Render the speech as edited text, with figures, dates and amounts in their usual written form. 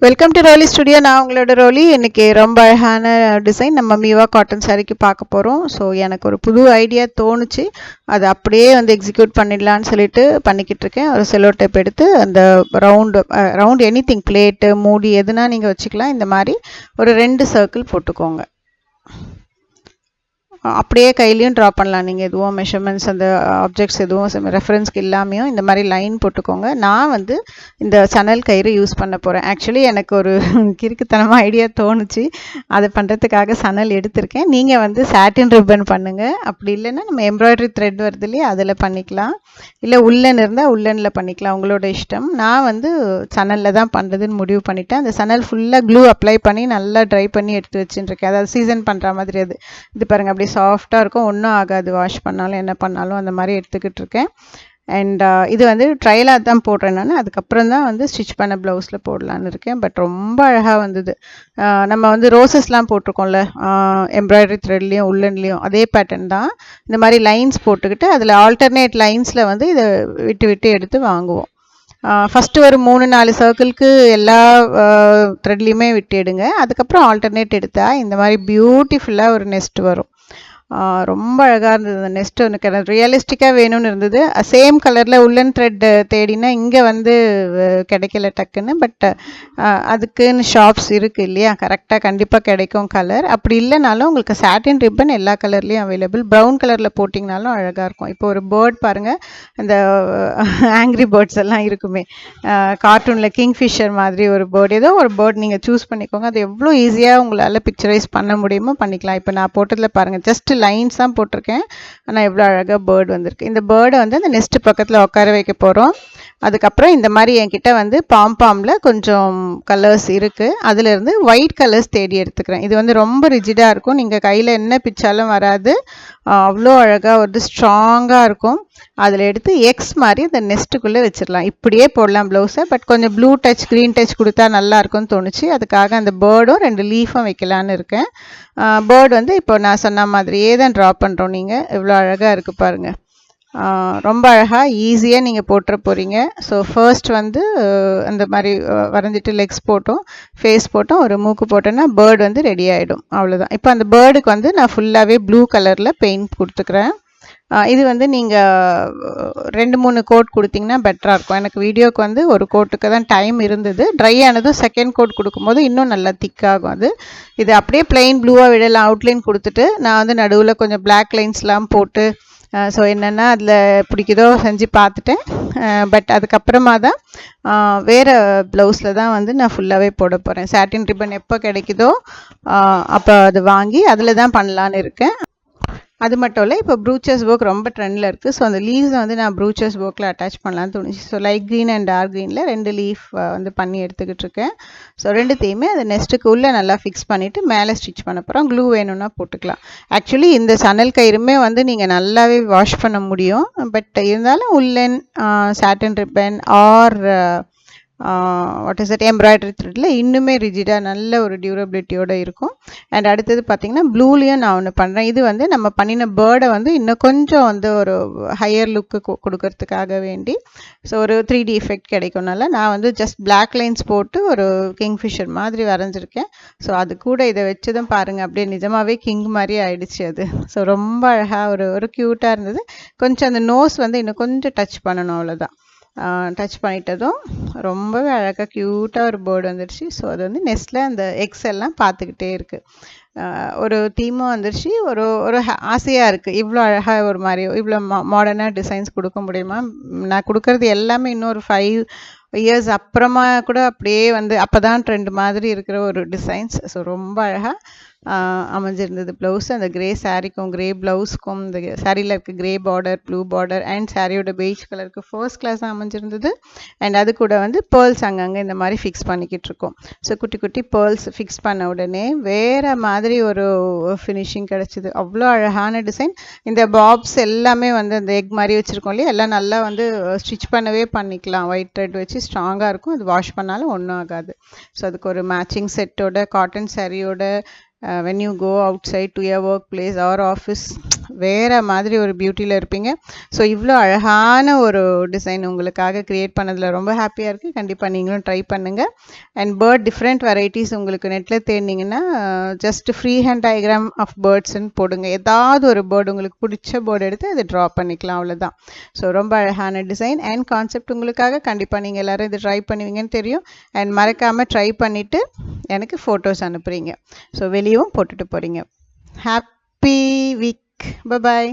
Welcome to ரோலி studio. நான் உங்களோட ரோலி. இன்னைக்கு ரொம்ப அழகான டிசைன் நம்ம மீவா காட்டன் சாரிக்கு பார்க்க போகிறோம். ஸோ எனக்கு ஒரு புது ஐடியா தோணுச்சு, அதை அப்படியே வந்து எக்ஸிக்யூட் பண்ணிடலான்னு சொல்லிட்டு பண்ணிக்கிட்டு இருக்கேன். ஒரு செலோ டைப் எடுத்து அந்த ரவுண்டு எனி திங், பிளேட்டு மூடி எதுனா நீங்கள் வச்சுக்கலாம். இந்த மாதிரி ஒரு 2 சர்க்கிள் போட்டுக்கோங்க. அப்படியே கையிலையும் ட்ரா பண்ணலாம். நீங்கள் எதுவும் மெஷர்மெண்ட்ஸ் அந்த ஆப்ஜெக்ட்ஸ் எதுவும் ரெஃபரன்ஸ்க்கு இல்லாமையும் இந்த மாதிரி லைன் போட்டுக்கோங்க. நான் வந்து இந்த சணல் கயிறு யூஸ் பண்ண போகிறேன். ஆக்சுவலி எனக்கு ஒரு கிறுக்குத்தனமாக ஐடியா தோணுச்சு, அதை பண்ணுறதுக்காக சணல் எடுத்திருக்கேன். நீங்கள் வந்து சாட்டின் ரிப்பன் பண்ணுங்கள். அப்படி இல்லைன்னா நம்ம எம்ப்ராய்டரி த்ரெட் வருது இல்லையா, அதில் பண்ணிக்கலாம். இல்லை உள்ளன் இருந்தால் உள்ளனில் பண்ணிக்கலாம், உங்களோட இஷ்டம். நான் வந்து சணலில் தான் பண்ணுறதுன்னு முடிவு பண்ணிவிட்டேன். அந்த சணல் ஃபுல்லாக க்ளூ அப்ளை பண்ணி நல்லா ட்ரை பண்ணி எடுத்து வச்சுட்டுருக்கேன். அதாவது சீசன் பண்ணுற மாதிரி. அது இது பாருங்கள், அப்படி சாஃப்டாக இருக்கும், ஒன்றும் ஆகாது. வாஷ் பண்ணாலும் என்ன பண்ணாலும் அந்த மாதிரி எடுத்துக்கிட்டு இருக்கேன். அண்ட் இது வந்து ட்ரையலாக தான் போடுறேன் நான். அதுக்கப்புறம் தான் வந்து ஸ்டிச் பண்ண ப்ளவுஸில் போடலான்னு இருக்கேன். பட் ரொம்ப அழகாக வந்தது. நம்ம வந்து ரோசஸ்லாம் போட்டிருக்கோம்ல எம்ப்ராய்டரி த்ரெட்லேயும் உள்ளன்லேயும், அதே பேட்டர்ன் தான். இந்த மாதிரி லைன்ஸ் போட்டுக்கிட்டு அதில் ஆல்டர்னேட் லைன்ஸில் வந்து இதை விட்டு விட்டு எடுத்து வாங்குவோம். ஃபஸ்ட்டு ஒரு 3-4 சர்க்கிள்க்கு எல்லா த்ரெட்லேயுமே விட்டு எடுங்க. அதுக்கப்புறம் ஆல்டர்னேட் எடுத்தால் இந்த மாதிரி பியூட்டிஃபுல்லாக ஒரு நெஸ்ட் வரும். ரொம்ப அழகாக இருந்தது அந்த நெஸ்ட். எனக்கு ரியலிஸ்டிக்காக வேணும்னு இருந்தது. சேம் கலரில் உள்ளன் த்ரெட் தேடினா இங்கே வந்து கிடைக்கல டக்குன்னு. பட் அதுக்குன்னு ஷாப்ஸ் இருக்குது இல்லையா, கரெக்டாக கண்டிப்பாக கிடைக்கும் கலர். அப்படி இல்லைனாலும் உங்களுக்கு சாட்டின் ரிப்பன் எல்லா கலர்லேயும் அவைலபிள். ப்ரௌன் கலரில் போட்டிங்கனாலும் அழகாக இருக்கும். இப்போ ஒரு பேர்ட் பாருங்கள், அந்த ஆங்க்ரி பேர்ட்ஸ் எல்லாம் இருக்குமே கார்ட்டூனில், கிங்ஃபிஷர் மாதிரி ஒரு பேர்ட், ஏதோ ஒரு பேர்ட் நீங்கள் சூஸ் பண்ணிக்கோங்க. அது எவ்வளோ ஈஸியாக உங்களால் பிக்சரைஸ் பண்ண முடியுமோ பண்ணிக்கலாம். இப்போ நான் போட்டதில் பாருங்கள், ஜஸ்ட் லைன்ஸ் தான் போட்டிருக்கேன், ஆனால் எவ்வளோ அழகாக பேர்டு வந்திருக்கு. இந்த பேர்டை வந்து அந்த நெஸ்ட் பக்கத்தில் உட்கார வைக்க போகிறோம். அதுக்கப்புறம் இந்த மாதிரி என்கிட்ட வந்து பாம்பாமில் கொஞ்சம் கலர்ஸ் இருக்குது, அதுலேருந்து ஒயிட் கலர்ஸ் தேடி எடுத்துக்கிறேன். இது வந்து ரொம்ப ரிஜிடாக இருக்கும், நீங்கள் கையில் என்ன பிச்சாலும் வராது, அவ்வளோ அழகாக வந்து ஸ்ட்ராங்காக இருக்கும். அதில் எடுத்து எக்ஸ் மாதிரி அந்த நெஸ்ட்டுக்குள்ளே வச்சிடலாம். இப்படியே போடலாம் ப்ளவுஸை, பட் கொஞ்சம் ப்ளூ டச் க்ரீன் டச் கொடுத்தா நல்லாயிருக்கும்னு தோணுச்சு. அதுக்காக அந்த பேர்டும் 2 லீஃபும் வைக்கலான்னு இருக்கேன். பேர்டு வந்து இப்போ நான் சொன்ன மாதிரியே தான் ட்ரா பண்ணுறோம். நீங்கள் எவ்வளோ அழகாக இருக்குது பாருங்கள். ரொம்ப அழகாக ஈஸியாக நீங்கள் போட்டுற போகிறீங்க. ஸோ ஃபர்ஸ்ட் வந்து அந்த மாதிரி வரைஞ்சிட்டு லெக்ஸ் போட்டோம், ஃபேஸ் போட்டோம், ஒரு மூக்கு போட்டோன்னா பேர்டு வந்து ரெடி ஆகிடும். அவ்வளோதான். இப்போ அந்த பேர்டுக்கு வந்து நான் ஃபுல்லாகவே ப்ளூ கலரில் பெயிண்ட் கொடுத்துக்கிறேன். இது வந்து நீங்கள் 2-3 கோட் கொடுத்தீங்கன்னா பெட்டராக இருக்கும். எனக்கு வீடியோக்கு வந்து ஒரு கோட்டுக்கு தான் டைம் இருந்தது. ட்ரை ஆனதும் செகண்ட் கோட் கொடுக்கும்போது இன்னும் நல்லா திக்காகும் அது. இது அப்படியே பிளெயின் ப்ளூவாக விடலாம். அவுட்லைன் கொடுத்துட்டு நான் வந்து நடுவில் கொஞ்சம் பிளாக் லைன்ஸ்லாம் போட்டு ஸோ என்னென்னா அதில் பிடிக்குதோ செஞ்சு பார்த்துட்டேன். பட் அதுக்கப்புறமா தான் வேறு ப்ளவுஸில் தான் வந்து நான் ஃபுல்லாகவே போட போகிறேன். சாட்டின் ரிப்பன் எப்போ கிடைக்குதோ அப்போ அது வாங்கி அதில் தான் பண்ணலான்னு இருக்கேன். அது மட்டும் இல்லை, இப்போ ப்ரூச்சர்ஸ் ஒர்க் ரொம்ப ட்ரெண்டில் இருக்குது. ஸோ அந்த லீவ்ஸை வந்து நான் ப்ரூச்சர்ஸ் ஒர்க்கில் அட்டாச் பண்ணலான்னு தோணுச்சு. So light green and dark க்ரீனில் 2 லீஃப் வந்து பண்ணி எடுத்துக்கிட்டு இருக்கேன். ஸோ 2த்தையுமே அந்த நெஸ்ட்டுக்கு உள்ளே நல்லா ஃபிக்ஸ் பண்ணிவிட்டு மேலே ஸ்டிச் பண்ண போகிறோம். க்ளூ வேணும்னா போட்டுக்கலாம். ஆக்சுவலி இந்த சணல் கயிறுமே வந்து நீங்கள் நல்லாவே வாஷ் பண்ண முடியும். பட் இருந்தாலும் woollen, satin ribbon or what is that embroidery த்ரெட்டில் இன்னுமே ரிஜிடாக நல்ல ஒரு டியூரபிலிட்டியோடு இருக்கும். அண்ட் அடுத்தது பார்த்திங்கன்னா ப்ளூலேயும் நான் ஒன்று பண்ணுறேன். இது வந்து நம்ம பண்ணின பேர்டை வந்து இன்னும் கொஞ்சம் வந்து ஒரு ஹையர் லுக்கு கொடுக்கறதுக்காக வேண்டி, ஸோ ஒரு 3D எஃபெக்ட் கிடைக்கும்னால நான் வந்து ஜஸ்ட் பிளாக் லைன்ஸ் போட்டு ஒரு கிங்ஃபிஷர் மாதிரி வரைஞ்சிருக்கேன். ஸோ அது கூட இதை வச்சதும் பாருங்கள், அப்படியே நிஜமாகவே கிங் மாதிரி ஆயிடுச்சு அது. ஸோ ரொம்ப அழகாக ஒரு க்யூட்டாக இருந்தது. கொஞ்சம் அந்த நோஸ் வந்து இன்னும் கொஞ்சம் டச் பண்ணணும், அவ்வளோதான். டச் பண்ணிட்டதும் ரொம்பவே அழகாக க்யூட்டாக ஒரு பேர்டு வந்துடுச்சு. ஸோ அது வந்து நெஸ்ட்டில் அந்த எக்ஸ் எல்லாம் பார்த்துக்கிட்டே இருக்குது. ஒரு தீமும் வந்துடுச்சு. ஒரு ஆசையாக இருக்குது, இவ்வளோ அழகாக ஒரு மாதிரி இவ்வளோ மாடர்னாக டிசைன்ஸ் கொடுக்க முடியுமா. நான் கொடுக்குறது எல்லாமே இன்னொரு 5 இயர்ஸ் அப்புறமா கூட அப்படியே வந்து அப்போ தான் ட்ரெண்ட் மாதிரி இருக்கிற ஒரு டிசைன்ஸ். ஸோ ரொம்ப அழகாக அமைஞ்சிருந்தது ப்ளவுஸ். அந்த க்ரே சாரீக்கும் க்ரே ப்ளவுஸ்க்கும் இந்த சாரியில் இருக்க grey border, blue border and சாரியோட பெய்ஜ் கலருக்கு ஃபர்ஸ்ட் கிளாஸாக அமைஞ்சிருந்தது. அண்ட் அது கூட வந்து பேர்ல்ஸ் அங்கங்கே இந்த மாதிரி ஃபிக்ஸ் பண்ணிக்கிட்டு இருக்கோம். ஸோ குட்டி குட்டி பேர்ல்ஸ் ஃபிக்ஸ் பண்ண உடனே வேறு மாதிரி ஒரு ஃபினிஷிங் கிடச்சிது. அவ்வளோ அழகான டிசைன். இந்த பாப்ஸ் எல்லாமே வந்து அந்த எக் மாதிரி வச்சுருக்கோம் இல்லையா, எல்லாம் நல்லா வந்து ஸ்டிச் பண்ணவே பண்ணிக்கலாம். ஒயிட் த்ரெட் வச்சு ஸ்ட்ராங்காக இருக்கும். அது வாஷ் பண்ணாலும் ஒன்றும் ஆகாது. ஸோ அதுக்கு ஒரு மேட்சிங் செட்டோட காட்டன் சாரியோட when you go outside to your workplace or office, வேறு மாதிரி ஒரு பியூட்டியில் இருப்பீங்க. ஸோ இவ்வளோ அழகான ஒரு டிசைன் உங்களுக்காக க்ரியேட் பண்ணதில் ரொம்ப ஹாப்பியாக இருக்குது. கண்டிப்பாக நீங்களும் ட்ரை பண்ணுங்கள். அண்ட் பேர்ட் டிஃப்ரெண்ட் வெரைட்டிஸ் உங்களுக்கு நெட்டில் தேடினீங்கன்னா just free hand diagram of பேர்ட்ஸ்ன்னு போடுங்க. ஏதாவது ஒரு பேர்டு உங்களுக்கு பிடிச்ச பேர்டு எடுத்து அதை ட்ரா பண்ணிக்கலாம், அவ்வளோதான். ஸோ ரொம்ப அழகான டிசைன் அண்ட் கான்செப்ட் உங்களுக்காக. கண்டிப்பாக நீங்கள் எல்லோரும் இது ட்ரை பண்ணுவீங்கன்னு தெரியும். அண்ட் மறக்காமல் ட்ரை பண்ணிவிட்டு எனக்கு ஃபோட்டோஸ் அனுப்புகிறீங்க. ஸோ வெளியவும் போட்டுட்டு போகிறீங்க. Happy week. Bye bye.